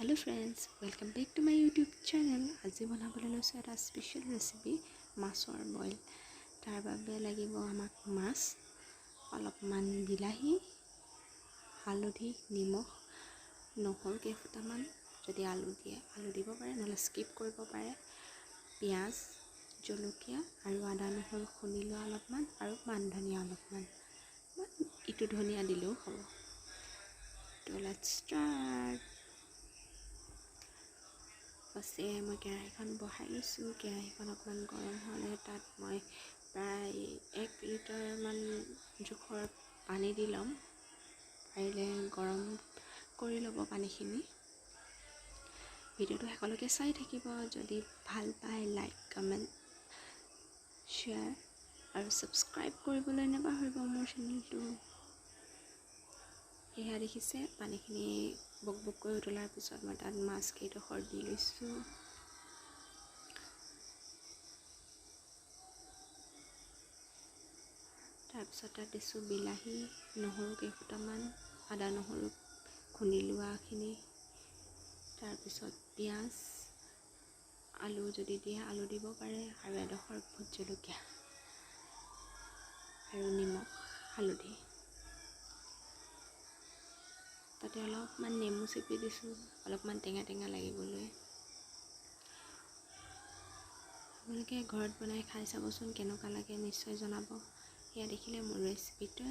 Hello friends, welcome back to my YouTube channel. আজি বনাবলৈ লৈছোঁ এটা স্পেচিয়েল ৰেচিপি মাছৰ বইল। তাৰ বাবে লাগিব আমাক মাছ, অলপমান বিলাহী, হালধি, নিমখ, নহৰু কেইফুটামান, যদি আলু দিয়ে আলু দিব পাৰে, নহ'লে স্কিপ কৰিব পাৰে, পিঁয়াজ, জলকীয়া আৰু আদা নহৰু খুন্দি লোৱা অলপমান, আৰু মান ধনিয়া অলপমান, ইটো ধনিয়া দিলেও হ'ব। তো লেটছ ষ্টাৰ্ট। পাছে মই কেৰাহীখন বহাই লৈছোঁ। কেৰাহীখন অকণমান গৰম হ'লে তাত মই প্ৰায় 1 লিটাৰমান জোখৰ পানী দি ল'ম। পাৰিলে গৰম কৰি ল'ব পানীখিনি। ভিডিঅ'টো শেষলৈকে চাই থাকিব। যদি ভাল পায় লাইক, কমেণ্ট, শ্বেয়াৰ আৰু ছাবস্ক্ৰাইব কৰিবলৈ নাপাহৰিব মোৰ চেনেলটো। এয়া দেখিছে, পানীখিনি বক বককৈ উতলাৰ পিছত মই তাত মাছ কেইডোখৰ দি লৈছোঁ। তাৰপিছত তাত দিছোঁ বিলাহী, নহৰু কেইফুটামান, আদা নহৰু খুন্দি লোৱাখিনি, তাৰপিছত পিঁয়াজ, আলু যদি দিয়ে আলু দিব পাৰে, আৰু এডোখৰ ভোট জলকীয়া আৰু নিমখ, হালধি। তাতে অলপমান নেমু চেপি দিছোঁ, অলপমান টেঙা টেঙা লাগিবলৈ। আপোনালোকে ঘৰত বনাই খাই চাবচোন, কেনেকুৱা লাগে নিশ্চয় জনাব। এয়া দেখিলে মোৰ ৰেচিপিটো